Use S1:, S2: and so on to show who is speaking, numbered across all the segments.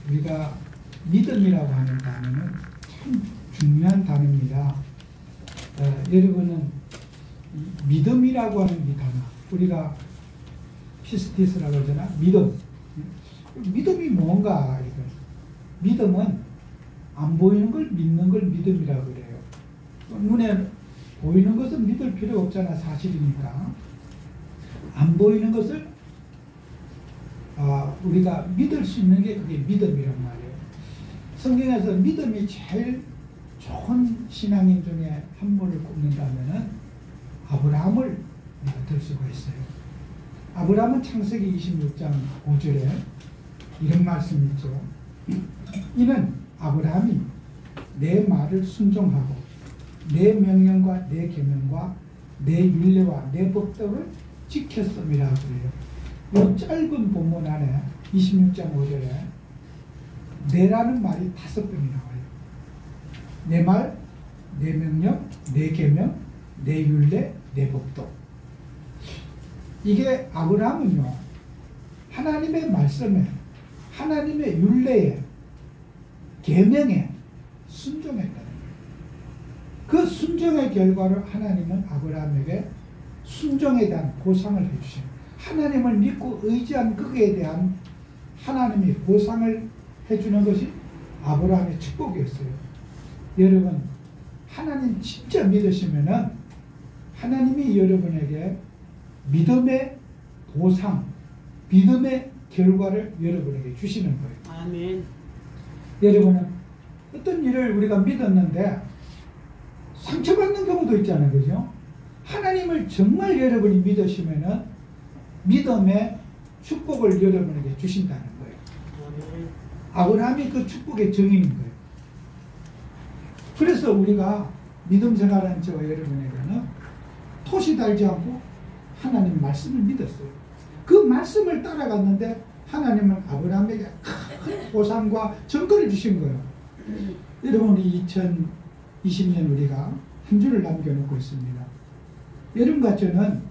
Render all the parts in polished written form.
S1: 우리가 믿음이라고 하는 단어는 참 중요한 단어입니다. 여러분은 믿음이라고 하는 이 단어, 우리가 피스티스라고 하잖아. 믿음이 뭔가? 믿음은 안 보이는 걸 믿는 걸 믿음이라고 그래요. 눈에 보이는 것은 믿을 필요 없잖아. 사실이니까. 안 보이는 것을 우리가 믿을 수 있는 게 그게 믿음이란 말이에요. 성경에서 믿음이 제일 좋은 신앙인 중에 한 분을 꼽는다면은 아브라함을 들 수가 있어요. 아브라함은 창세기 26장 5절에 이런 말씀이 있죠. 이는 아브라함이 내 말을 순종하고 내 명령과 내 계명과 내 율례와 내 법도를 지켰음이라 그래요. 이 짧은 본문 안에 26장 5절에 내라는 말이 5번이 나와요. 내 말, 내 명령, 내 계명, 내 율례, 내 법도. 이게 아브라함은요, 하나님의 말씀에, 하나님의 율례에, 계명에 순종했다는 거예요. 그 순종의 결과를 하나님은 아브라함에게 순종에 대한 보상을 해주셔요. 하나님을 믿고 의지한 그에 대한 하나님이 보상을 해주는 것이 아브라함의 축복이었어요. 여러분, 하나님 진짜 믿으시면은 하나님이 여러분에게 믿음의 보상, 믿음의 결과를 여러분에게 주시는 거예요.
S2: 아멘.
S1: 여러분은 어떤 일을 우리가 믿었는데 상처받는 경우도 있잖아요. 그죠? 하나님을 정말 여러분이 믿으시면은 믿음의 축복을 여러분에게 주신다는 거예요.
S2: 아멘.
S1: 아브라함이 그 축복의 증인인 거예요. 그래서 우리가 믿음 생활하는 저와 여러분에게는 토시 달지 않고 하나님 말씀을 믿었어요. 그 말씀을 따라갔는데 하나님은 아브라함에게 큰 보상과 전거를 주신 거예요. 여러분, 2020년 우리가 한 주를 남겨놓고 있습니다. 여러분과 저는,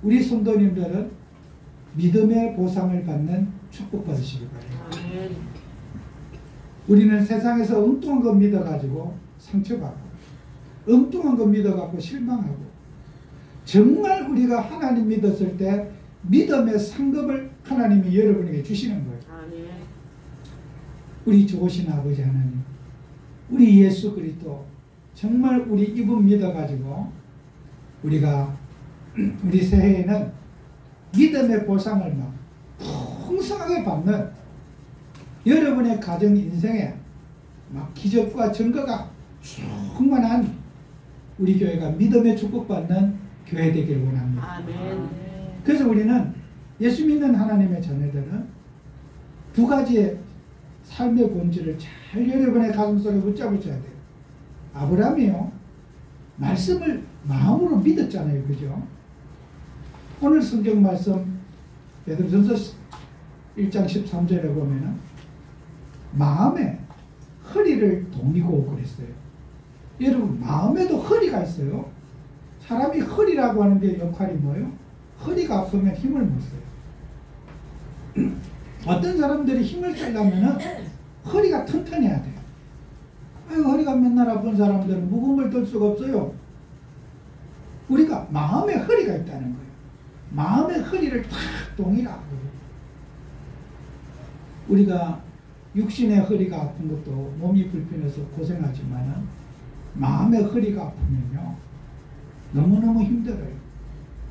S1: 우리 성도님들은 믿음의 보상을 받는 축복 받으시기 바랍니다.
S2: 아멘.
S1: 우리는 세상에서 엉뚱한 거 믿어가지고 상처받고, 엉뚱한 거 믿어가지고 실망하고, 정말 우리가 하나님 믿었을 때 믿음의 상급을 하나님이 여러분에게 주시는 거예요.
S2: 아멘.
S1: 우리 좋으신 아버지 하나님, 우리 예수 그리스도 정말 우리 이분 믿어가지고 우리가 우리 새해에는 믿음의 보상을 막 풍성하게 받는 여러분의 가정 인생에 막 기적과 증거가 충만한 우리 교회가 믿음의 축복받는 교회 되길 원합니다.
S2: 아멘.
S1: 그래서 우리는 예수 믿는 하나님의 자녀들은 두 가지의 삶의 본질을 잘 여러분의 가슴속에 붙잡으셔야 돼요. 아브라함이요, 말씀을 마음으로 믿었잖아요. 그죠? 오늘 성경 말씀 베드로전서 1장 13절에 보면은 마음에 허리를 동이고 그랬어요. 여러분, 마음에도 허리가 있어요. 사람이 허리라고 하는 게 역할이 뭐예요? 허리가 아프면 힘을 못 써요. 어떤 사람들이 힘을 쓰려면은 허리가 튼튼해야 돼요. 아유, 허리가 맨날 아픈 사람들은 무거운 걸 들 수가 없어요. 우리가 마음에 허리가 있다는 거예요. 마음의 허리를 탁 동이라고. 우리가 육신의 허리가 아픈 것도 몸이 불편해서 고생하지만은 마음의 허리가 아프면요, 너무너무 힘들어요.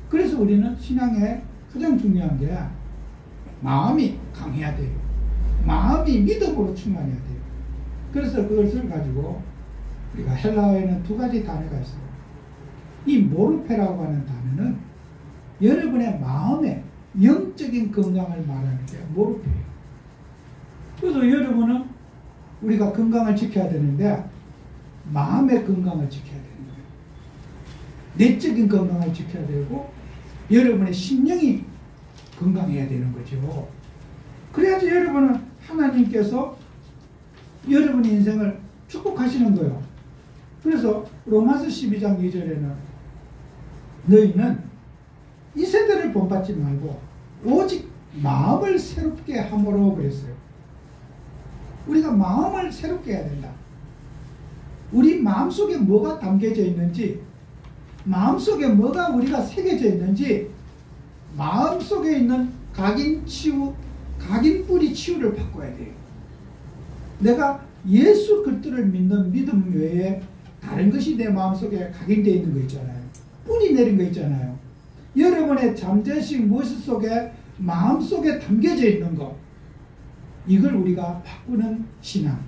S1: 그래서 우리는 신앙에 가장 중요한 게 마음이 강해야 돼요. 마음이 믿음으로 충만해야 돼요. 그래서 그것을 가지고 우리가 헬라어에는 두 가지 단어가 있어요. 이 모르페라고 하는 단어는 여러분의 마음의 영적인 건강을 말하는 게 모르페예요. 그래서 여러분은 우리가 건강을 지켜야 되는데 마음의 건강을 지켜야 되는 거예요. 내적인 건강을 지켜야 되고 여러분의 심령이 건강해야 되는 거죠. 그래야지 여러분은 하나님께서 여러분의 인생을 축복하시는 거예요. 그래서 로마서 12장 2절에는 너희는 이 세대를 본받지 말고 오직 마음을 새롭게 함으로 그랬어요. 우리가 마음을 새롭게 해야 된다. 우리 마음속에 뭐가 담겨져 있는지, 마음속에 뭐가 우리가 새겨져 있는지, 마음속에 있는 각인 뿌리 치유를 바꿔야 돼요. 내가 예수 그리스도를 믿는 믿음 외에 다른 것이 내 마음속에 각인되어 있는 거 있잖아요. 뿌리 내린 거 있잖아요. 여러분의 잠재식 무엇 속에 마음속에 담겨져 있는 것, 이걸 우리가 바꾸는 신앙.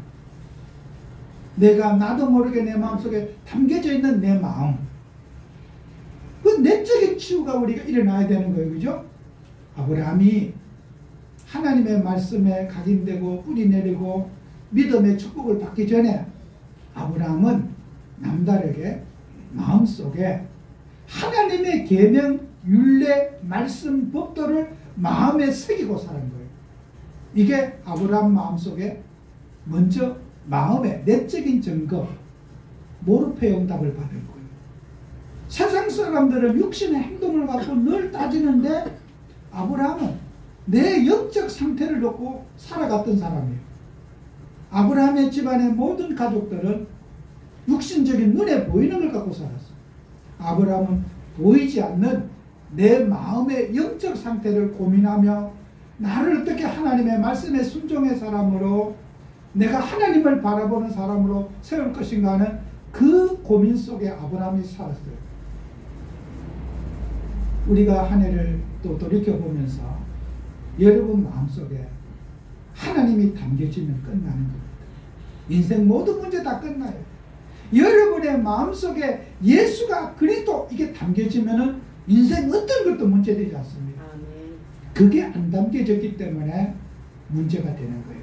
S1: 내가 나도 모르게 내 마음속에 담겨져 있는 내 마음, 그 내적인 치유가 우리가 일어나야 되는 거예요. 그죠? 아브라함이 하나님의 말씀에 각인되고 뿌리 내리고 믿음의 축복을 받기 전에 아브라함은 남다르게 마음속에 하나님의 계명, 율례, 말씀, 법도를 마음에 새기고 사는 거예요. 이게 아브라함 마음속에 먼저 마음의 내적인 증거, 모르페 응답을 받은 거예요. 세상 사람들은 육신의 행동을 갖고 늘 따지는데 아브라함은 내 영적 상태를 놓고 살아갔던 사람이에요. 아브라함의 집안의 모든 가족들은 육신적인 눈에 보이는 걸 갖고 살았어요. 아브라함은 보이지 않는 내 마음의 영적 상태를 고민하며 나를 어떻게 하나님의 말씀에 순종의 사람으로, 내가 하나님을 바라보는 사람으로 세울 것인가 하는 그 고민 속에 아브라함이 살았어요. 우리가 한 해를 또 돌이켜보면서 여러분 마음속에 하나님이 담겨지면 끝나는 겁니다. 인생 모든 문제 다 끝나요. 여러분의 마음속에 예수가 그리스도 이게 담겨지면은 인생 어떤 것도 문제되지 않습니다. 그게 안 담겨졌기 때문에 문제가 되는 거예요.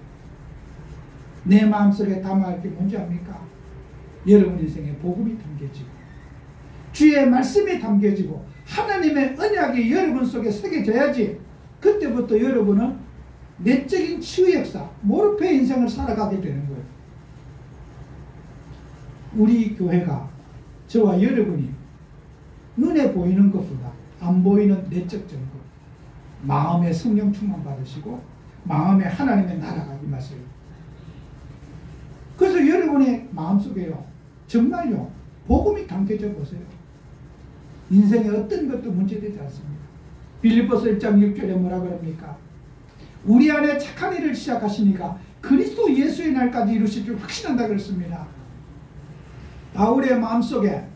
S1: 내 마음속에 담아야 할 게 뭔지 압니까? 여러분 인생에 복음이 담겨지고 주의 말씀이 담겨지고 하나님의 언약이 여러분 속에 새겨져야지 그때부터 여러분은 내적인 치유 역사, 모르페 인생을 살아가게 되는 거예요. 우리 교회가, 저와 여러분이 눈에 보이는 것보다 안 보이는 내적 증거, 마음의 성령 충만 받으시고 마음에 하나님의 나라가 임하세요. 그래서 여러분의 마음속에요, 정말요, 복음이 담겨져 보세요. 인생에 어떤 것도 문제되지 않습니다. 빌립보서 1장 6절에 뭐라 그럽니까? 우리 안에 착한 일을 시작하시니까 그리스도 예수의 날까지 이루실 줄 확신한다 그랬습니다. 바울의 마음속에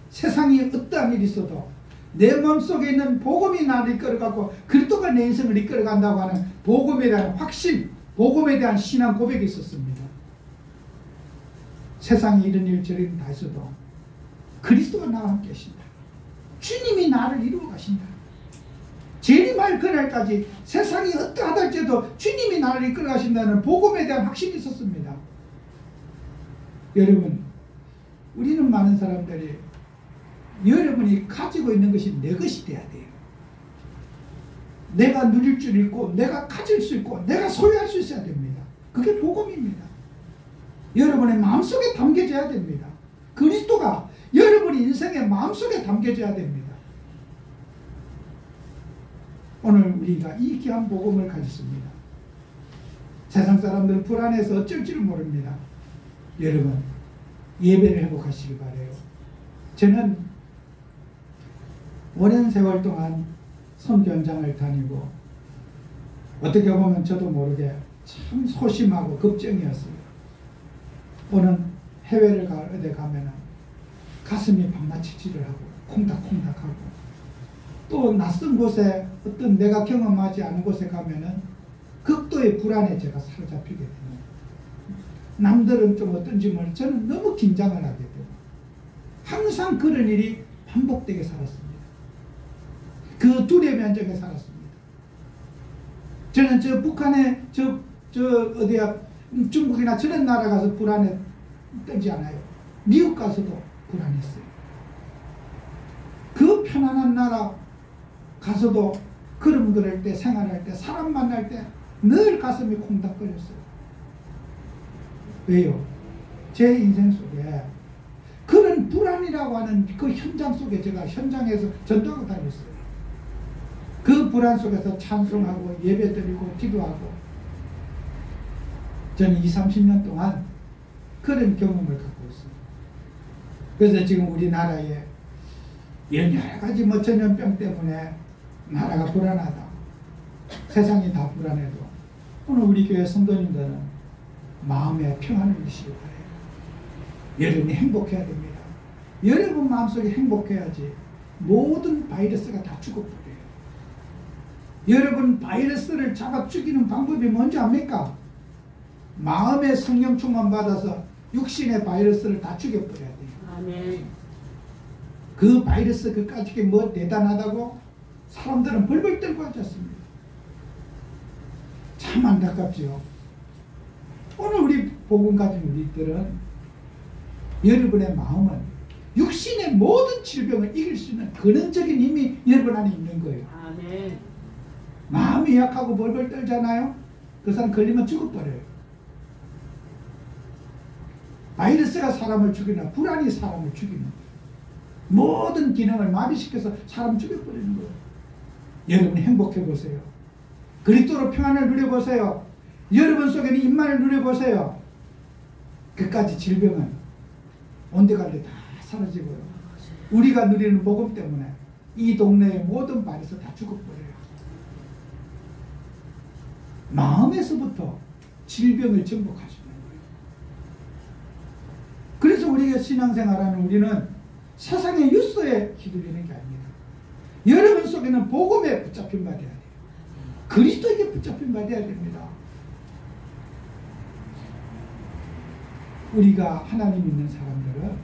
S1: 세상이 어떠한 일이 있어도 내 마음속에 있는 복음이 나를 이끌어가고 그리스도가 내 인생을 이끌어간다고 하는 복음에 대한 확신, 복음에 대한 신앙 고백이 있었습니다. 세상에 이런 일 저런 일 다 있어도 그리스도가 나와 함께 하신다. 주님이 나를 이루어 가신다. 재림할 그날까지 세상이 어떠하다 할지라도 주님이 나를 이끌어 가신다는 복음에 대한 확신이 있었습니다. 여러분, 우리는 많은 사람들이 여러분이 가지고 있는 것이 내 것이 돼야 돼요. 내가 누릴 줄 있고 내가 가질 수 있고 내가 소유할 수 있어야 됩니다. 그게 복음입니다. 여러분의 마음속에 담겨져야 됩니다. 그리스도가 여러분의 인생의 마음속에 담겨져야 됩니다. 오늘 우리가 이 귀한 복음을 가졌습니다. 세상 사람들은 불안해서 어쩔 줄 모릅니다. 여러분, 예배를 회복하시기 바라요. 저는 오랜 세월 동안 선교 현장을 다니고 어떻게 보면 저도 모르게 참 소심하고 겁쟁이였어요. 오는 해외를 어디 가면은 가슴이 박마치질을 하고 콩닥콩닥하고 또 낯선 곳에 어떤 내가 경험하지 않은 곳에 가면은 극도의 불안에 제가 사로잡히게 됩니다. 남들은 좀 어떤지 모르겠지만 저는 너무 긴장을 하게 되고 항상 그런 일이 반복되게 살았습니다. 그 두려움 현장에 살았습니다. 저는 저 북한에 저 어디야 중국이나 저런 나라 가서 불안에 떨지 않아요. 미국 가서도 불안했어요. 그 편안한 나라 가서도 걸음 걸을 때, 생활할 때, 사람 만날 때 늘 가슴이 콩닥거렸어요. 왜요? 제 인생 속에 그런 불안이라고 하는 그 현장 속에 제가 현장에서 전도하고 다녔어요. 그 불안 속에서 찬송하고 예배드리고 기도하고 저는 20, 30년 동안 그런 경험을 갖고 있어요. 그래서 지금 우리나라에 이런 여러 가지 뭐 전염병 때문에 나라가 불안하다. 세상이 다 불안해도 오늘 우리 교회 성도님들은 마음에 평안을 주시기 바라요. 여러분이 행복해야 됩니다. 여러분 마음속에 행복해야지 모든 바이러스가 다 죽어버려요. 여러분 바이러스를 잡아 죽이는 방법이 뭔지 압니까? 마음의 성령 충만 받아서 육신의 바이러스를 다 죽여버려야 돼요.
S2: 아멘.
S1: 그 바이러스 그까짓 뭐 대단하다고 사람들은 벌벌 떨고 앉았습니다. 참 안타깝죠. 오늘 우리 복음 가진 우리들은 여러분의 마음은 육신의 모든 질병을 이길 수 있는 근원적인 힘이 여러분 안에 있는 거예요.
S2: 아멘.
S1: 마음이 약하고 벌벌 떨잖아요. 그 사람 걸리면 죽어버려요. 바이러스가 사람을 죽이나 불안이 사람을 죽이는 거예요. 모든 기능을 마비시켜서 사람 죽여버리는 거예요. 여러분이 행복해 보세요. 그리스도로 평안을 누려보세요. 여러분 속에는 임만을 누려보세요. 그까지 질병은 온데간데 다 사라지고요. 우리가 누리는 복음 때문에 이 동네의 모든 바이러스 다 죽어버려요. 마음에서부터 질병을 정복하시는 거예요. 그래서 우리가 신앙생활하는 우리는 세상의 유서에 휘둘리는 게 아닙니다. 여러분 속에는 복음에 붙잡힌 바 되어야 돼요. 그리스도에게 붙잡힌 바 되어야 됩니다. 우리가 하나님 믿는 사람들은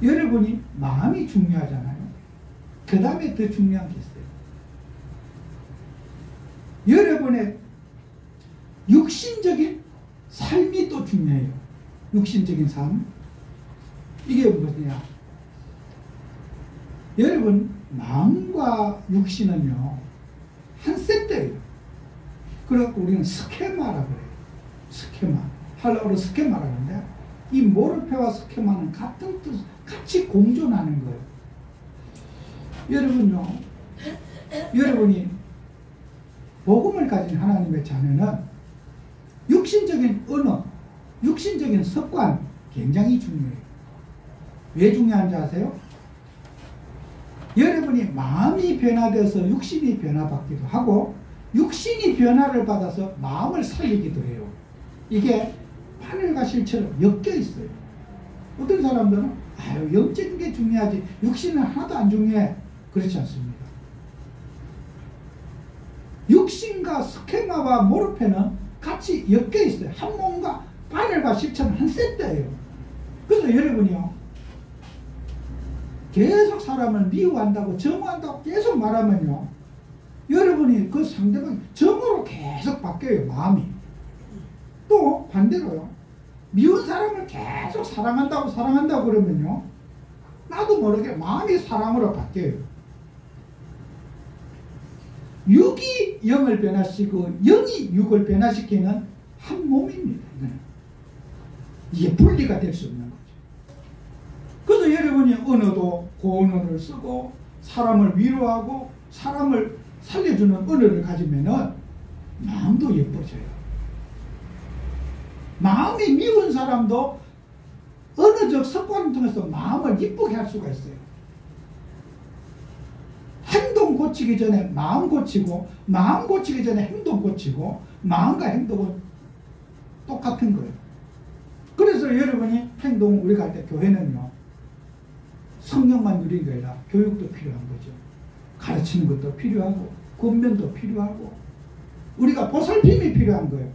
S1: 여러분이 마음이 중요하잖아요. 그 다음에 더 중요한 게 있어요. 여러분의 육신적인 삶이 또 중요해요. 육신적인 삶. 이게 뭐냐? 여러분 마음과 육신은요 한 세트예요. 그래갖고 우리는 스케마라고 그래요. 스케마. 할로로 스케마라고 하는데 이 모르페와 스케마는 같은 뜻, 같이 공존하는 거예요. 여러분요, 여러분이 복음을 가진 하나님의 자녀는 육신적인 언어, 육신적인 습관 굉장히 중요해요. 왜 중요한지 아세요? 여러분이 마음이 변화돼서 육신이 변화받기도 하고 육신이 변화를 받아서 마음을 살리기도 해요. 이게 바늘과 실처럼 엮여 있어요. 어떤 사람들은 아유 영적인 게 중요하지 육신은 하나도 안 중요해. 그렇지 않습니다. 육신과 스케마와 모르페는 같이 엮여 있어요. 한 몸과 바늘과 실처럼 한 세트예요. 그래서 여러분이요 계속 사람을 미워한다고 정오한다고 계속 말하면요 여러분이 그 상대방이 정으로 계속 바뀌어요. 마음이. 또 반대로요 미운 사람을 계속 사랑한다고 그러면요 나도 모르게 마음이 사랑으로 바뀌어요. 육이 영을 변화시키고 영이 육을 변화시키는 한 몸입니다. 이게 분리가 될 수 없는 거죠. 그래서 여러분이 언어도 고언어를 쓰고 사람을 위로하고 사람을 살려주는 언어를 가지면은 마음도 예뻐져요. 마음이 미운 사람도 언어적 습관을 통해서 마음을 이쁘게 할 수가 있어요. 행동 고치기 전에 마음 고치고 마음 고치기 전에 행동 고치고 마음과 행동은 똑같은 거예요. 그래서 여러분이 행동 우리가 할 때 교회는요 성령만 누린 게 아니라 교육도 필요한 거죠. 가르치는 것도 필요하고 권면도 필요하고 우리가 보살핌이 필요한 거예요.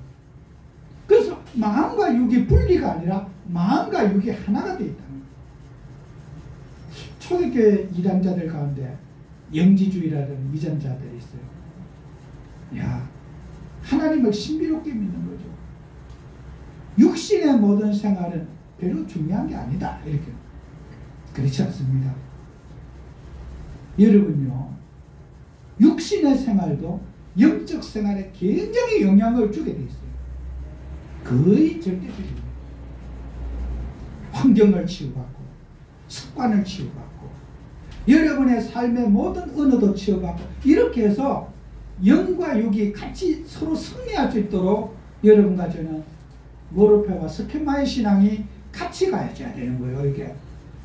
S1: 그래서 마음과 육이 분리가 아니라 마음과 육이 하나가 되어 있다는 거예요. 초대교회 이단자들 가운데 영지주의라는 이단자들이 있어요. 야, 하나님을 신비롭게 믿는 거죠. 육신의 모든 생활은 별로 중요한 게 아니다. 이렇게. 그렇지 않습니다. 여러분요, 육신의 생활도 영적 생활에 굉장히 영향을 주게 돼 있어요. 거의 절대적입니다. 환경을 치유받고 습관을 치유받고 여러분의 삶의 모든 언어도 치유받고 이렇게 해서 영과 육이 같이 서로 승리할 수 있도록 여러분과 저는 모르페와 스케마의 신앙이 같이 가야져야 되는 거예요. 이게.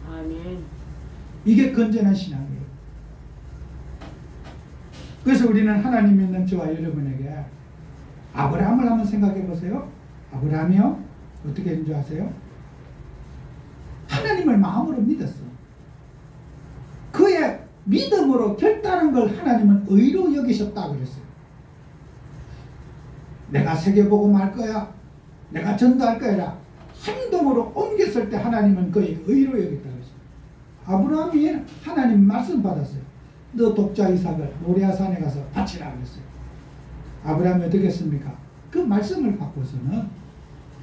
S2: 아멘.
S1: 이게 건전한 신앙이에요. 그래서 우리는 하나님 믿는 저와 여러분에게 아브라함을 한번 생각해 보세요. 아브라함이요? 어떻게 했는 줄 아세요? 하나님을 마음으로 믿었어. 그의 믿음으로 결단한 걸 하나님은 의로 여기셨다 그랬어요. 내가 세계복음 할 거야. 내가 전도할 거야. 행동으로 옮겼을 때 하나님은 그의 의로 여겼다 그랬어요. 아브라함이 하나님 말씀 받았어요. 너 독자 이삭을 모리아 산에 가서 바치라 그랬어요. 아브라함이 어떻게 했습니까? 그 말씀을 받고서는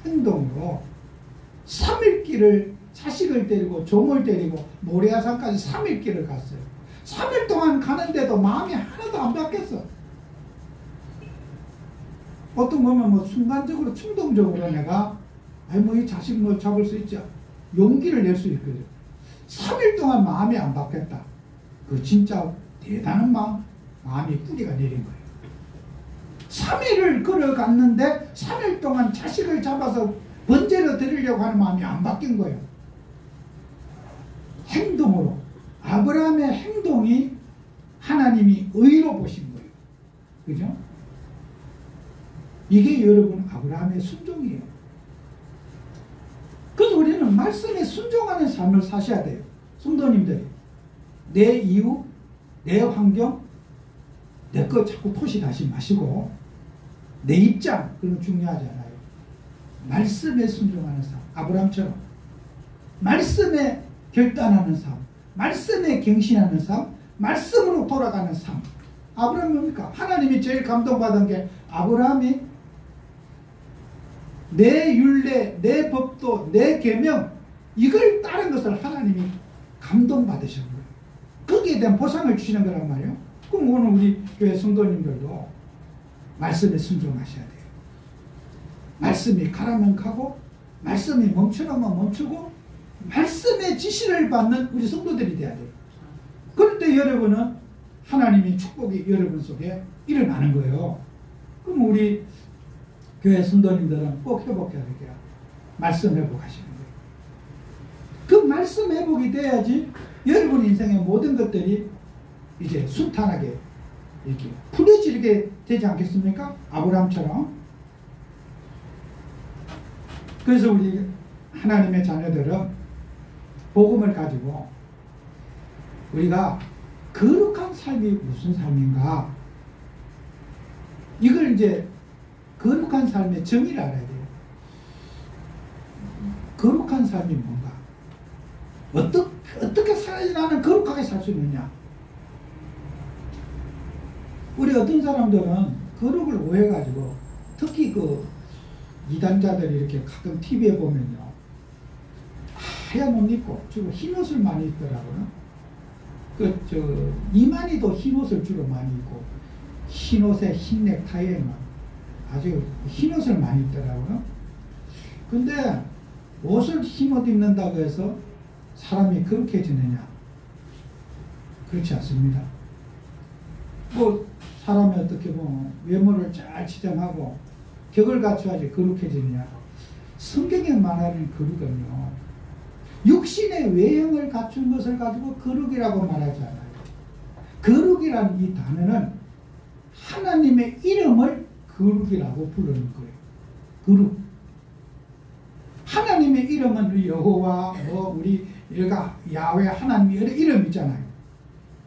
S1: 행동으로 3일 길을 자식을 데리고 종을 데리고 모리아 산까지 3일 길을 갔어요. 3일 동안 가는데도 마음이 하나도 안 바뀌었어. 어떤 보면 뭐 순간적으로 충동적으로 내가 뭐 이 자식 뭐 잡을 수 있죠. 용기를 낼 수 있거든. 3일 동안 마음이 안 바뀌었다. 그 진짜 대단한 마음이 뿌리가 내린 거예요. 3일을 걸어갔는데 3일 동안 자식을 잡아서 번제로 드리려고 하는 마음이 안 바뀐 거예요. 행동으로. 아브라함의 행동이 하나님이 의로 보신 거예요. 그죠? 이게 여러분 아브라함의 순종이에요. 그래서 우리는 말씀에 순종하는 삶을 사셔야 돼요. 성도님들이. 내 이유, 내 환경, 내 거 자꾸 토시하지 마시고 내 입장, 그런 거 중요하지 않아요. 말씀에 순종하는 삶, 아브라함처럼 말씀에 결단하는 삶, 말씀에 갱신하는 삶, 말씀으로 돌아가는 삶. 아브라함이 뭡니까? 하나님이 제일 감동받은 게 아브라함이 내 율례, 내 법도, 내 계명 이걸 따른 것을 하나님이 감동받으신 거예요. 거기에 대한 보상을 주시는 거란 말이에요. 그럼 오늘 우리 교회 성도님들도 말씀에 순종하셔야 돼요. 말씀이 가라면 가고 말씀이 멈추라면 멈추고 말씀의 지시를 받는 우리 성도들이 돼야 돼요. 그럴 때 여러분은 하나님의 축복이 여러분 속에 일어나는 거예요. 그럼 우리 교회 성도님들은 꼭 회복해야 돼요. 말씀 회복하시는 거예요. 그 말씀 회복이 돼야지 여러분 인생의 모든 것들이 이제 순탄하게 이렇게 풀어지게 되지 않겠습니까? 아브라함처럼. 그래서 우리 하나님의 자녀들은 복음을 가지고 우리가 거룩한 삶이 무슨 삶인가? 이걸 이제 거룩한 삶의 정의를 알아야 돼요. 거룩한 삶이 뭔가? 어떻게 살아야지 나는 거룩하게 살 수 있느냐? 우리 어떤 사람들은 거룩을 오해가지고 특히 그 이단자들이 이렇게 가끔 TV에 보면요. 하얀 옷 입고 주로 흰 옷을 많이 입더라고요. 이만희도 흰 옷을 주로 많이 입고 흰 옷에 흰 넥타이에 아주 흰 옷을 많이 입더라고요. 근데 옷을 흰 옷 입는다고 해서 사람이 거룩해지느냐? 그렇지 않습니다. 뭐 사람이 어떻게 보면 외모를 잘 치장하고 격을 갖춰야지 거룩해지느냐? 성경에 말하는 거룩은요, 육신의 외형을 갖춘 것을 가지고 거룩이라고 말하지 않아요. 거룩이라는 이 단어는 하나님의 이름을 거룩이라고 부르는 거예요. 거룩. 하나님의 이름은 여호와, 우리 얘가 야훼 하나님 여러 이름 있잖아요.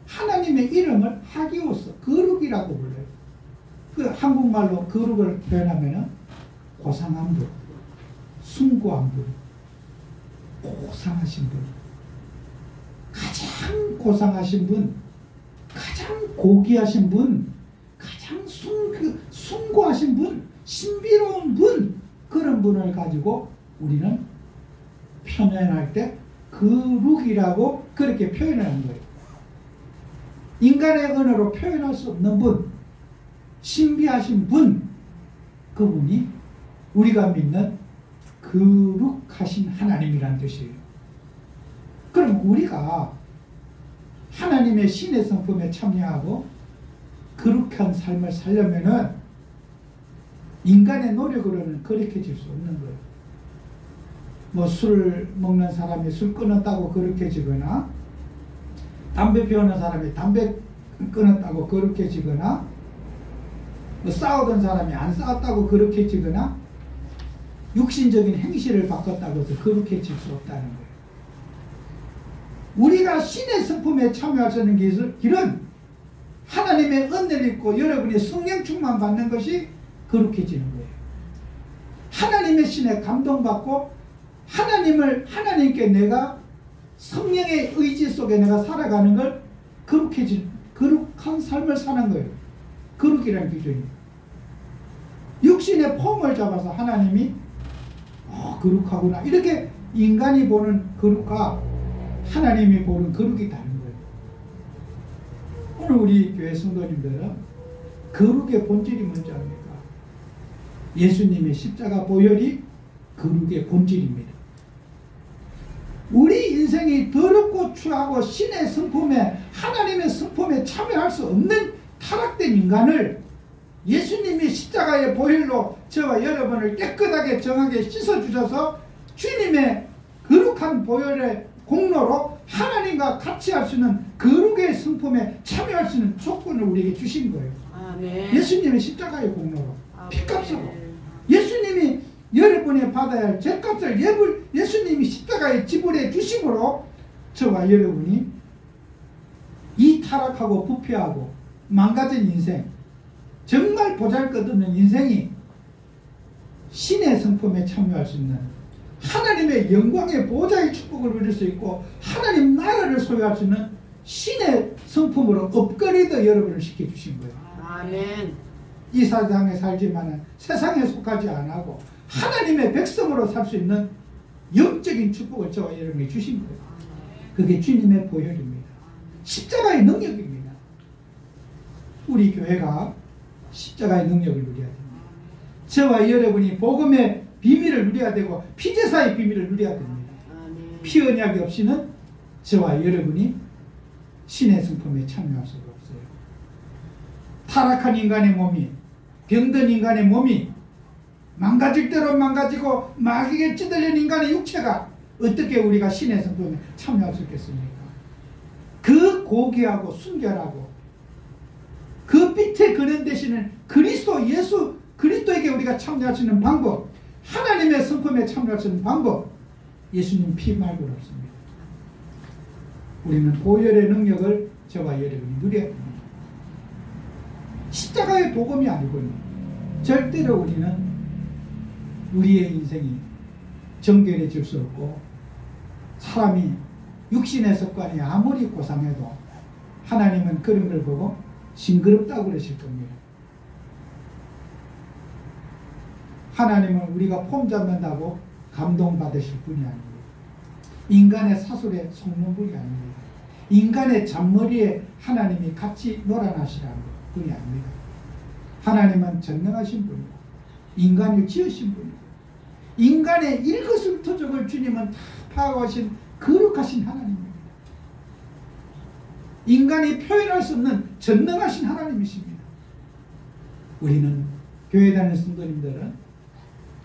S1: 하나님의 이름을 하기오스 거룩이라고 불러요. 그 한국말로 거룩을 표현하면은 고상한 분, 숭고한 분, 고상하신 분, 가장 고상하신 분, 가장 고귀하신 분, 가장 숭고하신 분, 신비로운 분, 그런 분을 가지고 우리는 표현할 때 거룩이라고 그렇게 표현하는 거예요. 인간의 언어로 표현할 수 없는 분, 신비하신 분, 그분이 우리가 믿는 거룩하신 하나님이란 뜻이에요. 그럼 우리가 하나님의 신의 성품에 참여하고 거룩한 삶을 살려면은 인간의 노력으로는 거룩해질 수 없는 거예요. 뭐 술 먹는 사람이 술 끊었다고 거룩해지거나, 담배 피우는 사람이 담배 끊었다고 거룩해지거나, 뭐 싸우던 사람이 안 싸웠다고 거룩해지거나, 육신적인 행실을 바꿨다고 해서 거룩해질 수 없다는 거예요. 우리가 신의 성품에 참여할 수 있는 길은 하나님의 은혜를 입고 여러분이 성령 충만 받는 것이 거룩해지는 거예요. 하나님의 신에 감동받고 하나님께 내가 성령의 의지 속에 내가 살아가는 걸 거룩한 삶을 사는 거예요. 거룩이라는 기준이에요. 육신의 폼을 잡아서 하나님이 거룩하구나 이렇게 인간이 보는 거룩과 하나님이 보는 거룩이 다른 거예요. 오늘 우리 교회 성도님들은 거룩의 본질이 뭔지 압니까? 예수님의 십자가 보혈이 거룩의 본질입니다. 우리 인생이 더럽고 추하고 신의 성품에 하나님의 성품에 참여할 수 없는 타락된 인간을 예수님이 십자가의 보혈로 저와 여러분을 깨끗하게 정하게 씻어주셔서 주님의 거룩한 보혈의 공로로 하나님과 같이 할 수 있는 거룩의 성품에 참여할 수 있는 조건을 우리에게 주신 거예요.
S2: 아멘.
S1: 예수님의 십자가의 공로로 피값으로 예수님이 여러분이 받아야 할 죄값을 예수님이 십자가에 지불해 주심으로 저와 여러분이 이 타락하고 부패하고 망가진 인생, 정말 보잘것없는 인생이 신의 성품에 참여할 수 있는 하나님의 영광의 보좌의 축복을 누릴 수 있고 하나님 나라를 소유할 수 있는 신의 성품으로 업그레이드 여러분을 시켜주신 거예요.
S2: 아멘.
S1: 이 세상에 살지만은 세상에 속하지 않고 하나님의 백성으로 살 수 있는 영적인 축복을 저와 여러분에게 주신 거예요. 그게 주님의 보혈입니다. 십자가의 능력입니다. 우리 교회가 십자가의 능력을 누려야 됩니다. 저와 여러분이 복음의 비밀을 누려야 되고 피제사의 비밀을 누려야 됩니다. 피 언약이 없이는 저와 여러분이 신의 성품에 참여할 수가 없어요. 타락한 인간의 몸이, 병든 인간의 몸이 망가질 대로 망가지고 마귀에 찌들린 인간의 육체가 어떻게 우리가 신의 성품에 참여할 수 있겠습니까? 그 고귀하고 순결하고 그 빛에 근현되시는 그리스도 예수 그리스도에게 우리가 참여할 수 있는 방법, 하나님의 성품에 참여할 수 있는 방법, 예수님 피 말고는 없습니다. 우리는 보혈의 능력을 저와 여러분이 누려야 됩니다. 십자가의 복음이 아니고는 절대로 우리는 우리의 인생이 정결해질 수 없고 사람이 육신의 습관이 아무리 고상해도 하나님은 그런 걸 보고 징그럽다고 그러실 겁니다. 하나님은 우리가 폼 잡는다고 감동받으실 분이 아닙니다. 인간의 사술에 속는 분이 아닙니다. 인간의 잔머리에 하나님이 같이 놀아나시라는 분이 아닙니다. 하나님은 전능하신 분이고 인간을 지으신 분이고 인간의 일거수일투족을 주님은 다 파악하신 거룩하신 하나님입니다. 인간이 표현할 수 없는 전능하신 하나님이십니다. 우리는 교회 다니는 성도님들은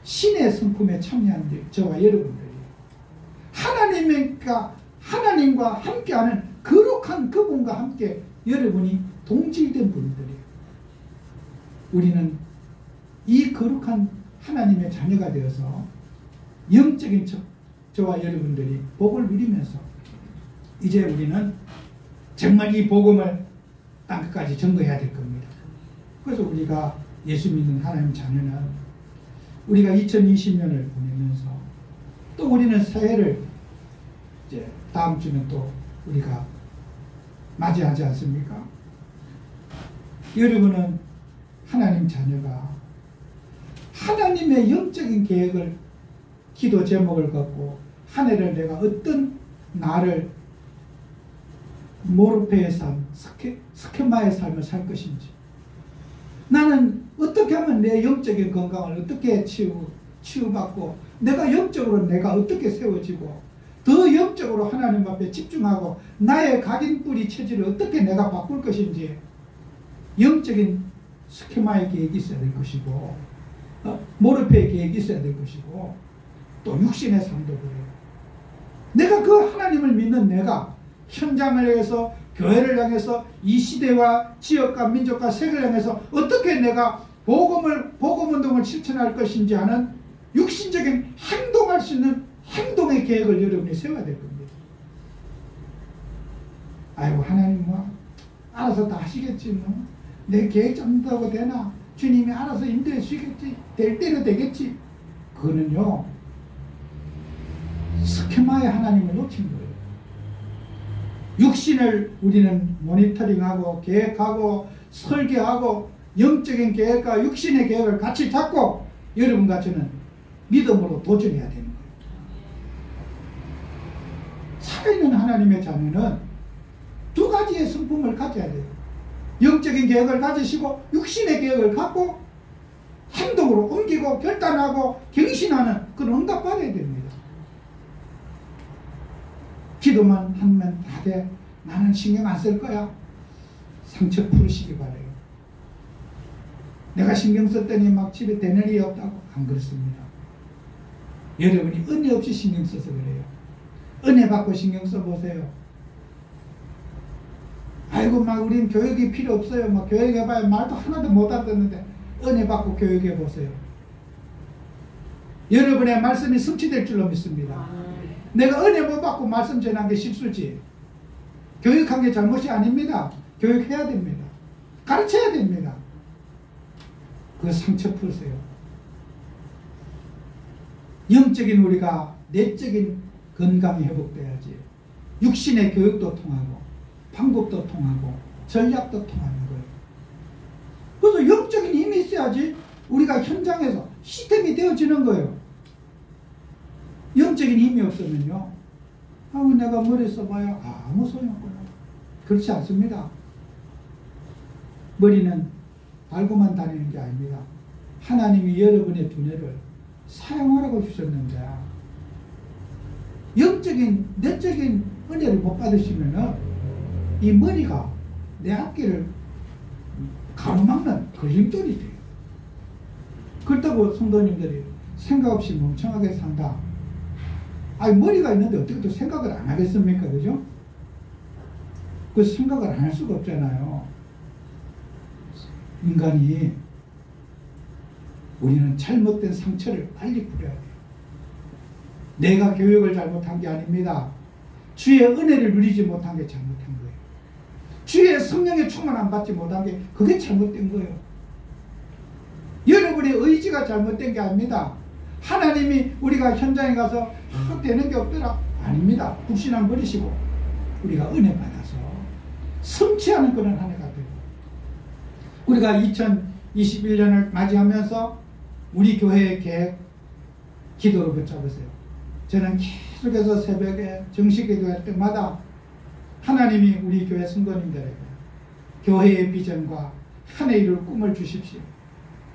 S1: 신의 성품에 참여한 저와 여러분들이 하나님과 함께하는 거룩한 그분과 함께 여러분이 동질된 분들이에요. 우리는 이 거룩한 하나님의 자녀가 되어서 영적인 저와 여러분들이 복을 누리면서 이제 우리는 정말 이 복음을 땅끝까지 전거해야 될 겁니다. 그래서 우리가 예수 믿는 하나님 자녀는 우리가 2020년을 보내면서 또 우리는 새해를 이제 다음 주면 또 우리가 맞이하지 않습니까? 여러분은 하나님 자녀가 하나님의 영적인 계획을 기도 제목을 갖고 한 해를 내가 어떤 나를 모르페의 삶, 스케마의 삶을 살 것인지 나는 어떻게 하면 내 영적인 건강을 어떻게 치유받고 내가 영적으로 내가 어떻게 세워지고 더 영적으로 하나님 앞에 집중하고 나의 각인뿌리 체질을 어떻게 내가 바꿀 것인지 영적인 스케마의 계획이 있어야 될 것이고 모르페의 계획이 있어야 될 것이고, 또 육신의 삶도 그래요. 내가 그 하나님을 믿는 내가 현장을 향해서, 교회를 향해서, 이 시대와 지역과 민족과 세계를 향해서 어떻게 내가 복음운동을 실천할 것인지 하는 육신적인 행동할 수 있는 행동의 계획을 여러분이 세워야 될 겁니다. 아이고, 하나님 뭐 알아서 다 하시겠지, 뭐 내 계획 잡는다고 되나, 주님이 알아서 인도해 주시겠지, 될 때는 되겠지. 그거는요, 스케마의 하나님을 놓친 거예요. 육신을 우리는 모니터링하고 계획하고 설계하고 영적인 계획과 육신의 계획을 같이 잡고 여러분과 저는 믿음으로 도전해야 되는 거예요. 살아있는 하나님의 자녀는 두 가지의 성품을 가져야 돼요. 영적인 계획을 가지시고 육신의 계획을 갖고 행동으로 옮기고 결단하고 경신하는 그런 응답받아야 됩니다. 기도만 하면 다 돼. 나는 신경 안 쓸 거야. 상처 풀으시기 바라요. 내가 신경 썼더니 막 집에 되는 일이 없다고. 안 그렇습니다. 여러분이 은혜 없이 신경 써서 그래요. 은혜 받고 신경 써보세요. 아이고, 막 우린 교육이 필요 없어요. 막 교육해봐야 말도 하나도 못 알아듣는데 은혜 받고 교육해보세요. 여러분의 말씀이 성취될 줄로 믿습니다. 내가 은혜 못 받고 말씀 전한 게 실수지. 교육한 게 잘못이 아닙니다. 교육해야 됩니다. 가르쳐야 됩니다. 그 상처 풀으세요. 영적인 우리가 내적인 건강이 회복돼야지. 육신의 교육도 통하고 방법도 통하고 전략도 통하는 거예요. 그래서 영적인 힘이 있어야지 우리가 현장에서 시스템이 되어지는 거예요. 영적인 힘이 없으면요, 내가 머리 써봐야 아무 소용없구나. 그렇지 않습니다. 머리는 알고만 다니는 게 아닙니다. 하나님이 여러분의 두뇌를 사용하라고 주셨는데 영적인 내적인 은혜를 못 받으시면은 이 머리가 내 앞길을 가로막는 걸림돌이 돼요. 그렇다고 성도님들이 생각 없이 멍청하게 산다. 아니, 머리가 있는데 어떻게 또 생각을 안 하겠습니까? 그죠? 그 생각을 안 할 수가 없잖아요. 인간이, 우리는 잘못된 상처를 빨리 풀어야 돼요. 내가 교육을 잘못한 게 아닙니다. 주의 은혜를 누리지 못한 게 잘못한 거예요. 주의 성령의 충만 안 받지 못한 게 그게 잘못된 거예요. 여러분의 의지가 잘못된 게 아닙니다. 하나님이 우리가 현장에 가서 되는 게 없더라. 아닙니다. 불신앙 버리시고 우리가 은혜 받아서 성취하는 그런 한 해가 되고, 우리가 2021년을 맞이하면서 우리 교회의 계획 기도로 붙잡으세요. 저는 계속해서 새벽에 정식 기도할 때마다 하나님이 우리 교회 성도님들에게 교회의 비전과 한 해 이룰 꿈을 주십시오.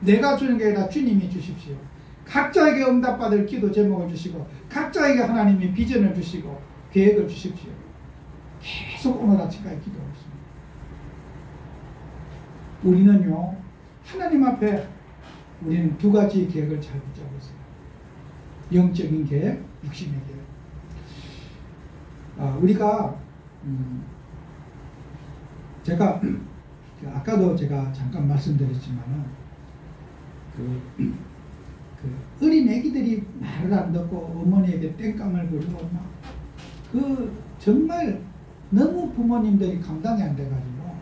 S1: 내가 주는 게 아니라 주님이 주십시오. 각자에게 응답받을 기도 제목을 주시고 각자에게 하나님이 비전을 주시고 계획을 주십시오. 계속 오늘 아침까지 기도하고 있습니다. 우리는요, 하나님 앞에 우리는 두 가지 계획을 잘 붙잡고 있어요. 영적인 계획, 육신의 계획. 우리가 제가 아까도 제가 잠깐 말씀드렸지만은 어린 애기들이 말을 안 듣고 어머니에게 땡깡을 부리고 정말 너무 부모님들이 감당이 안 돼가지고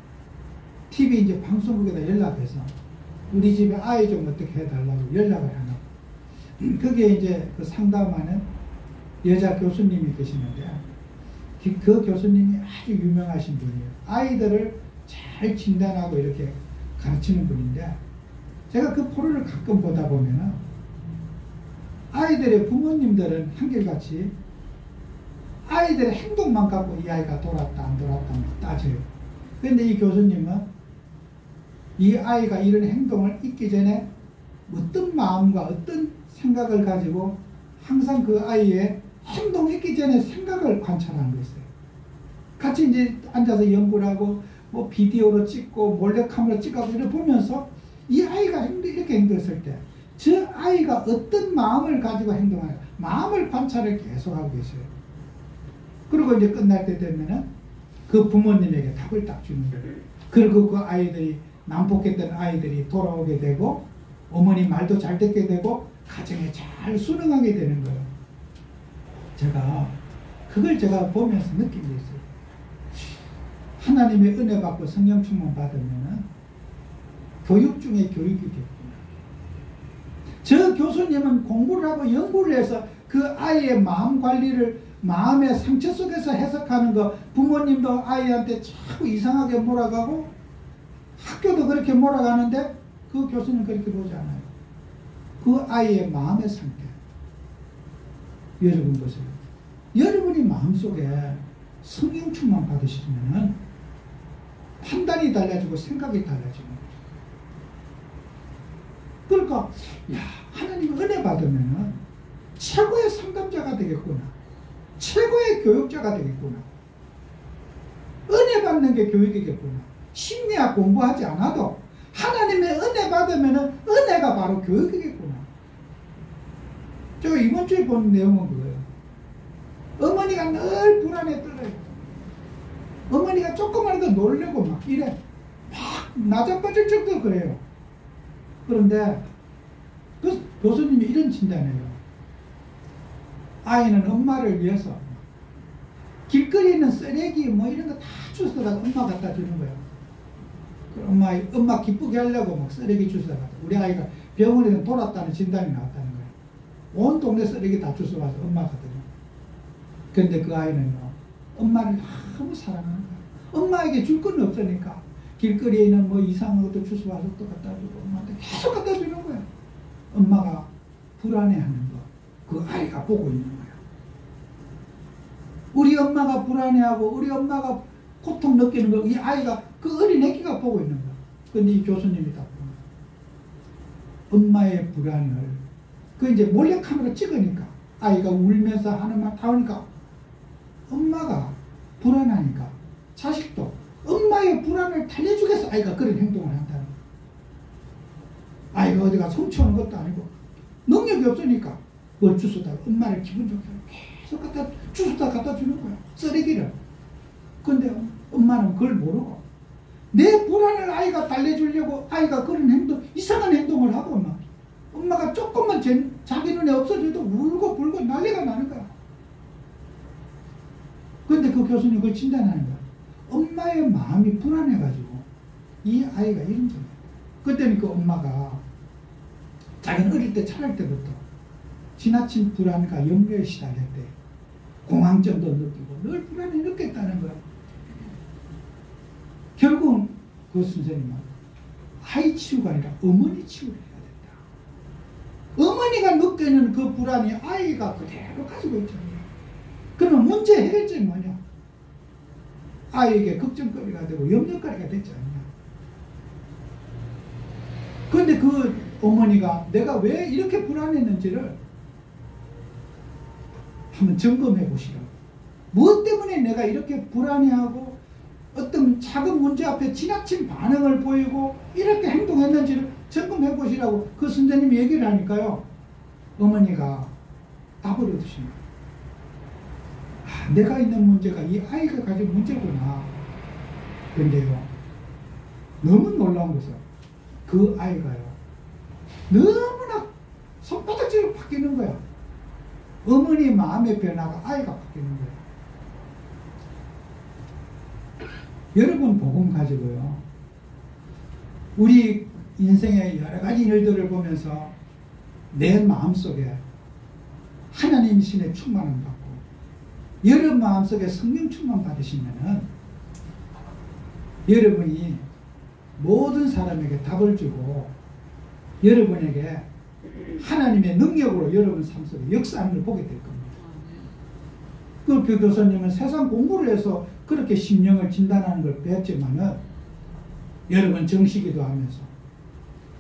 S1: TV 이제 방송국에다 연락해서 우리 집에 아이 좀 어떻게 해달라고 연락을 하나. 그게 이제 그 상담하는 여자 교수님이 계시는데 그 교수님이 아주 유명하신 분이에요. 아이들을 잘 진단하고 이렇게 가르치는 분인데 제가 그 프로를 가끔 보다 보면은 아이들의 부모님들은 한결같이 아이들의 행동만 갖고 이 아이가 돌았다 안 돌았다 따져요. 그런데 이 교수님은 이 아이가 이런 행동을 잊기 전에 어떤 마음과 어떤 생각을 가지고 항상 그 아이의 행동 잊기 전에 생각을 관찰하는 거 있어요. 같이 이제 앉아서 연구를 하고 뭐 비디오로 찍고 몰래카메라 찍고 이렇게 보면서 이 아이가 이렇게 행동했을 때 저 아이가 어떤 마음을 가지고 행동하는가, 마음을 관찰을 계속하고 계셔요. 그리고 이제 끝날 때 되면은 그 부모님에게 답을 딱 주는 거예요. 그리고 그 아이들이 난폭했던 아이들이 돌아오게 되고 어머니 말도 잘 듣게 되고 가정에 잘 순응하게 되는 거예요. 그걸 제가 보면서 느낀 게 있어요. 하나님의 은혜 받고 성령 충만 받으면은 교육 중에 교육이겠구나. 저 교수님은 공부를 하고 연구를 해서 그 아이의 마음 관리를 마음의 상처 속에서 해석하는 거, 부모님도 아이한테 자꾸 이상하게 몰아가고 학교도 그렇게 몰아가는데 그 교수는 그렇게 보지 않아요. 그 아이의 마음의 상태. 여러분 보세요. 여러분이 마음속에 성령 충만 받으시면 판단이 달라지고 생각이 달라지는 거죠. 그러니까 하나님 은혜 받으면 최고의 상담자가 되겠구나. 최고의 교육자가 되겠구나. 은혜 받는 게 교육이겠구나. 심리학 공부하지 않아도 하나님의 은혜 받으면 은혜가 바로 교육이겠구나. 제가 이번 주에 본 내용은 그거예요. 어머니가 늘 불안에 떨어요. 어머니가 조금만 더 놀려고 막 이래. 막 나자빠질 정도 그래요. 그런데 그 교수님이 이런 진단해요. 아이는 엄마를 위해서 길거리에 있는 쓰레기 뭐 이런 거 다 주워다가 엄마 갖다 주는 거예요. 엄마 기쁘게 하려고 막 쓰레기 주워다가 우리 아이가 병원에서 돌았다는 진단이 나왔다는 거예요. 온 동네 쓰레기 다 주워와서 엄마 갖다. 그런데 그 아이는요, 엄마를 너무 사랑하는 거예요. 엄마에게 줄 건 없으니까 길거리에 있는 뭐 이상한 것도 주워와서 또 갖다 주고 엄마한테 계속 갖다 주는 거예요. 엄마가 불안해하는 거, 그 아이가 보고 있는 거예요. 우리 엄마가 불안해하고 우리 엄마가 고통 느끼는 거, 이 아이가 그 어린애기가 보고 있는 거예요. 근데 이 교수님이 다 보는 거예요. 엄마의 불안을 그 이제 몰래카메라 찍으니까 아이가 울면서 하는 말 다 하니까 엄마가 불안하니까 자식도 엄마의 불안을 달래주기 위해서 아이가 그런 행동을 한다는 거예요. 아이가 어디가 성취하는 것도 아니고 능력이 없으니까 뭘 주워다가 엄마를 기분 좋게 계속 갖다 주는 거야. 쓰레기를. 근데 엄마는 그걸 모르고 내 불안을 아이가 달래주려고 아이가 그런 행동, 이상한 행동을 하고 엄마가 조금만 자기 눈에 없어져도 울고 불고 난리가 나는 거야. 근데 그 교수님 그걸 진단하는 거야. 엄마의 마음이 불안해가지고 이 아이가 이런 점이야. 그때는 그 엄마가 자기는 어릴 때 자랄 때부터 지나친 불안과 염려에 시달릴 때 공황증도 느끼고 늘 불안을 느꼈다는 거야. 결국은 그 선생님은 아이 치유가 아니라 어머니 치유를 해야 된다. 어머니가 느끼는 그 불안이 아이가 그대로 가지고 있잖아요. 그러면 문제 해결점이 뭐냐? 아이에게 걱정거리가 되고 염려거리가 됐지 않냐? 그런데 그 어머니가 내가 왜 이렇게 불안했는지를 한번 점검해 보시라고. 무엇 때문에 내가 이렇게 불안해하고 어떤 작은 문제 앞에 지나친 반응을 보이고 이렇게 행동했는지를 점검해 보시라고 그 선생님이 얘기를 하니까요. 어머니가 답을 얻으십니다. 내가 있는 문제가 이 아이가 가진 문제구나. 그런데요, 너무 놀라운 것은 그 아이가요, 너무나 손바닥질로 바뀌는 거야. 어머니 마음의 변화가 아이가 바뀌는 거예요. 여러분 복음 가지고요, 우리 인생의 여러 가지 일들을 보면서 내 마음속에 하나님 신의 충만을 받고 여러분 마음속에 성령 충만 받으시면은 여러분이 모든 사람에게 답을 주고 여러분에게 하나님의 능력으로 여러분 삶 속에 역사하는 걸 보게 될 겁니다. 그 교수님은 세상 공부를 해서 그렇게 심령을 진단하는 걸 배웠지만은 여러분 정식기도 하면서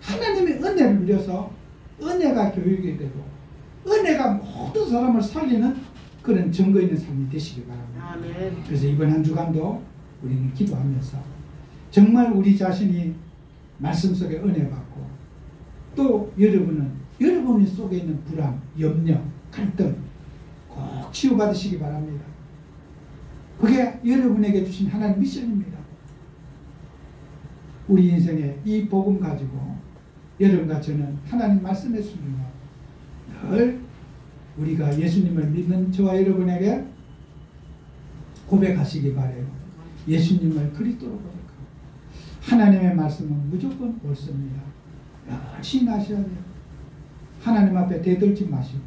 S1: 하나님의 은혜를 누려서 은혜가 교육이 되고 은혜가 모든 사람을 살리는 그런 증거 있는 삶이 되시기 바랍니다. 아멘. 그래서 이번 한 주간도 우리는 기도하면서 정말 우리 자신이 말씀 속에 은혜 받고 또 여러분은 여러분 속에 있는 불안, 염려, 갈등 꼭 치유받으시기 바랍니다. 그게 여러분에게 주신 하나님 미션입니다. 우리 인생에 이 복음 가지고 여러분과 저는 하나님 말씀의 순간 늘 우리가 예수님을 믿는 저와 여러분에게 고백하시기 바라요. 예수님을 그리스도로 고백하고 하나님의 말씀은 무조건 옳습니다. 열심히 하셔야 돼요. 하나님 앞에 대들지 마시고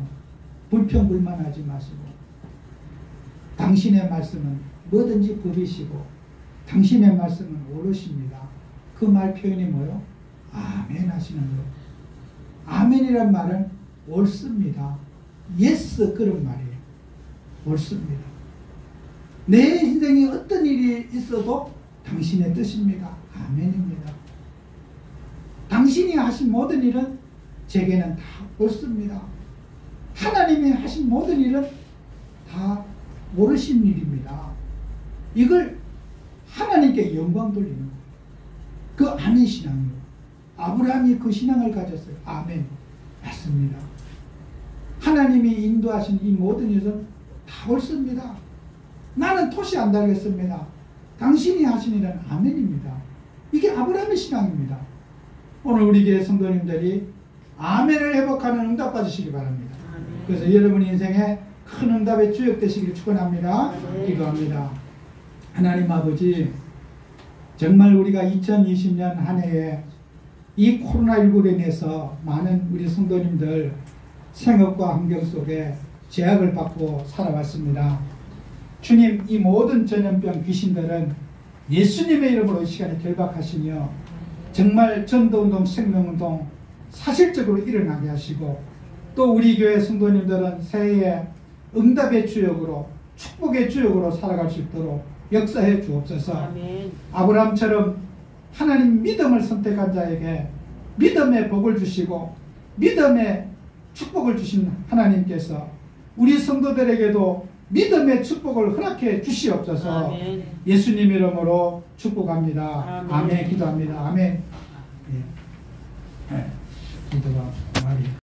S1: 불평불만하지 마시고 당신의 말씀은 뭐든지 법이시고 당신의 말씀은 옳으십니다. 그 말 표현이 뭐요? 아멘 하시는 거예요. 아멘이란 말은 옳습니다. 예스 그런 말이에요. 옳습니다. 내 인생에 어떤 일이 있어도 당신의 뜻입니다. 아멘입니다. 당신이 하신 모든 일은 제게는 다 옳습니다. 하나님이 하신 모든 일은 다 옳으신 일입니다. 이걸 하나님께 영광 돌리는 거예요. 그 아멘 신앙이에요. 아브라함이 그 신앙을 가졌어요. 아멘. 맞습니다. 하나님이 인도하신 이 모든 일은 다 옳습니다. 나는 토시 안 달겠습니다. 당신이 하신 일은 아멘입니다. 이게 아브라함의 신앙입니다. 오늘 우리 교회 성도님들이 아멘을 회복하는 응답 받으시기 바랍니다. 아멘. 그래서 여러분 인생에 큰 응답의 주역 되시기를 축원합니다. 기도합니다. 하나님 아버지, 정말 우리가 2020년 한 해에 이 코로나19로 인해서 많은 우리 성도님들 생업과 환경 속에 제약을 받고 살아왔습니다. 주님, 이 모든 전염병 귀신들은 예수님의 이름으로 이 시간에 결박하시며 정말 전도운동, 생명운동 사실적으로 일어나게 하시고 또 우리 교회 성도님들은 새해에 응답의 주역으로 축복의 주역으로 살아갈 수 있도록 역사해 주옵소서. 아멘. 아브라함처럼 하나님 믿음을 선택한 자에게 믿음의 복을 주시고 믿음의 축복을 주신 하나님께서 우리 성도들에게도 믿음의 축복을 허락해 주시옵소서. 아멘. 예수님 이름으로 축복합니다. 아멘. 아멘. 기도합니다. 아멘. 예. 기도가 말이